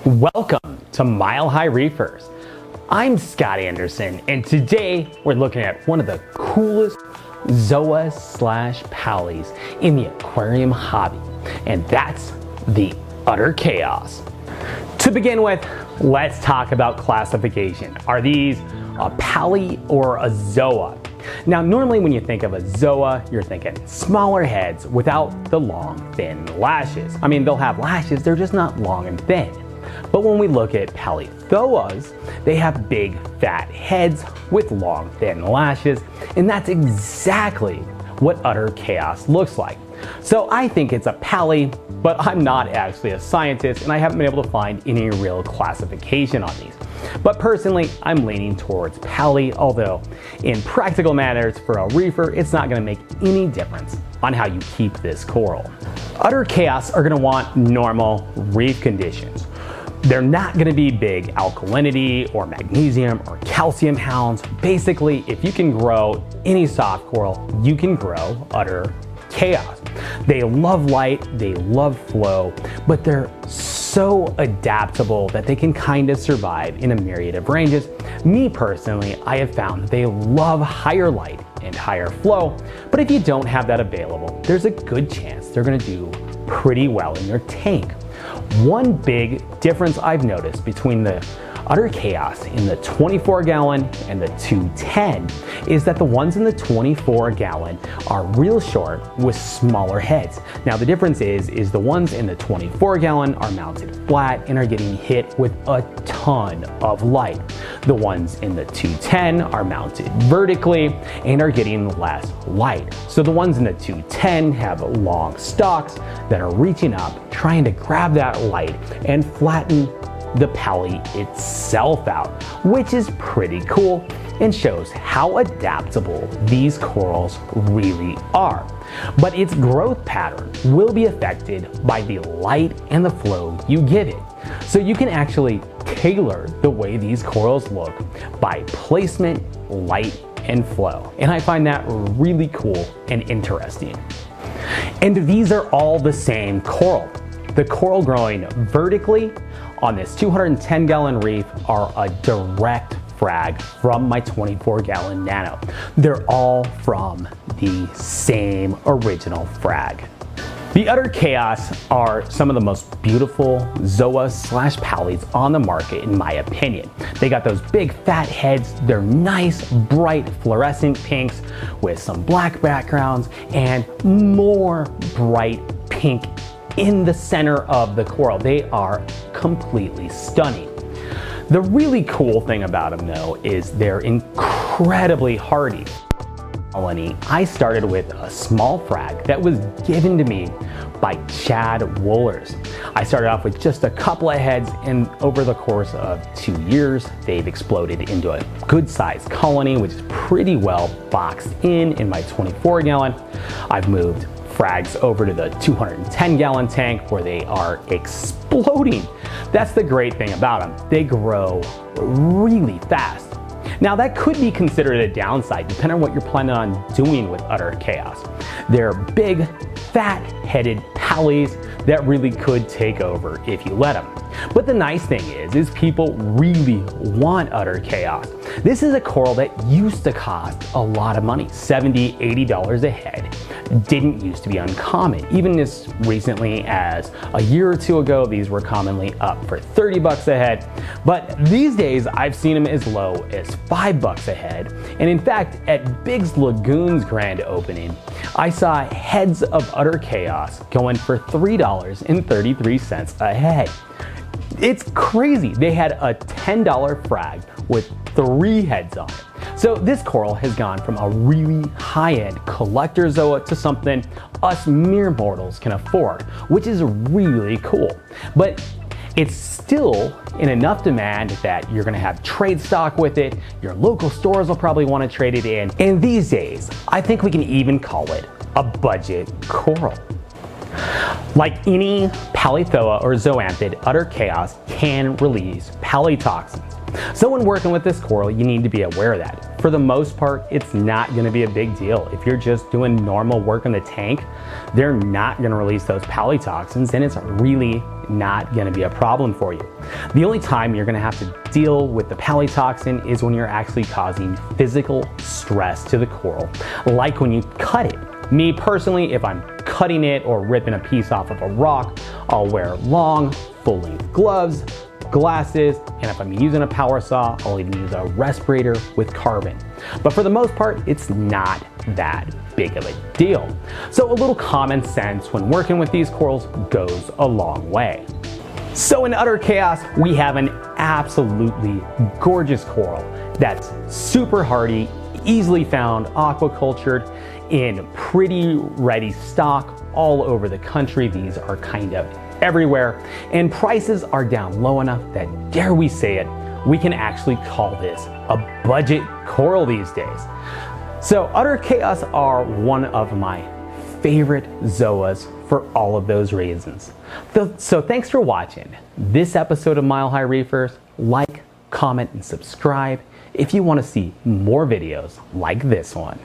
Welcome to Mile High Reefers. I'm Scott Anderson, and today we're looking at one of the coolest Zoas / Pallies in the aquarium hobby, and that's the Utter Chaos. To begin with, let's talk about classification. Are these a Pally or a Zoa? Now, normally when you think of a Zoa, you're thinking smaller heads without the long, thin lashes. I mean, they'll have lashes, they're just not long and thin. But when we look at Polytoxins, they have big, fat heads with long, thin lashes, and that's exactly what Utter Chaos looks like. So I think it's a Pally, but I'm not actually a scientist, and I haven't been able to find any real classification on these. But personally, I'm leaning towards Pally, although in practical matters for a reefer, it's not going to make any difference on how you keep this coral. Utter Chaos are going to want normal reef conditions. They're not going to be big alkalinity or magnesium or calcium hounds. Basically, if you can grow any soft coral, you can grow Utter Chaos. They love light, they love flow, but they're so adaptable that they can kind of survive in a myriad of ranges. Me personally, I have found that they love higher light and higher flow, but if you don't have that available, there's a good chance they're going to do pretty well in your tank. One big difference I've noticed between the Utter Chaos in the 24-gallon and the 210 is that the ones in the 24-gallon are real short with smaller heads. Now the difference is the ones in the 24-gallon are mounted flat and are getting hit with a ton of light. The ones in the 210 are mounted vertically and are getting less light. So the ones in the 210 have long stalks that are reaching up, trying to grab that light and flatten the Pally itself out, which is pretty cool and shows how adaptable these corals really are. But its growth pattern will be affected by the light and the flow you give it. So you can actually tailor the way these corals look by placement, light, and flow. And I find that really cool and interesting. And these are all the same coral. The coral growing vertically on this 210-gallon reef are a direct frag from my 24-gallon nano. They're all from the same original frag. The Utter Chaos are some of the most beautiful Zoas / Pallies on the market in my opinion. They got those big fat heads, they're nice, bright, fluorescent pinks with some black backgrounds and more bright pink in the center of the coral. They are completely stunning. The really cool thing about them though is they're incredibly hardy. I started with a small frag that was given to me by Chad Wohlers. I started off with just a couple of heads, and over the course of 2 years, they've exploded into a good sized colony, which is pretty well boxed in my 24-gallon. I've moved frags over to the 210-gallon tank where they are exploding. That's the great thing about them. They grow really fast. Now that could be considered a downside depending on what you're planning on doing with Utter Chaos. They're big, fat-headed Pallies that really could take over if you let them. But the nice thing is people really want Utter Chaos. This is a coral that used to cost a lot of money, $70, $80 a head. Didn't used to be uncommon. Even as recently as a year or two ago, these were commonly up for 30 bucks a head. But these days, I've seen them as low as 5 bucks a head. And in fact, at Biggs Lagoon's grand opening, I saw heads of Utter Chaos going for $3.33 a head. It's crazy. They had a $10 frag with 3 heads on it. So this coral has gone from a really high-end collector Zoa to something us mere mortals can afford, which is really cool. But it's still in enough demand that you're gonna have trade stock with it, your local stores will probably wanna trade it in, and these days, I think we can even call it a budget coral. Like any Polythoa or zoanthid, Utter Chaos can release Polytoxins. So when working with this coral, you need to be aware of that. for the most part, it's not gonna be a big deal. If you're just doing normal work in the tank, they're not gonna release those polytoxins, and it's really not gonna be a problem for you. The only time you're gonna have to deal with the polytoxin is when you're actually causing physical stress to the coral, like when you cut it. Me personally, if I'm cutting it or ripping a piece off of a rock, I'll wear long, full-length gloves, glasses, and if I'm using a power saw, I'll even use a respirator with carbon. But for the most part, it's not that big of a deal. So a little common sense when working with these corals goes a long way. So in utter chaos, we have an absolutely gorgeous coral that's super hardy, easily found, aquacultured, in pretty ready stock all over the country. These are kind of everywhere, and prices are down low enough that, dare we say it, we can actually call this a budget coral these days. So utter chaos are one of my favorite zoas for all of those reasons. So thanks for watching this episode of Mile High Reefers. Like, comment, and subscribe if you want to see more videos like this one.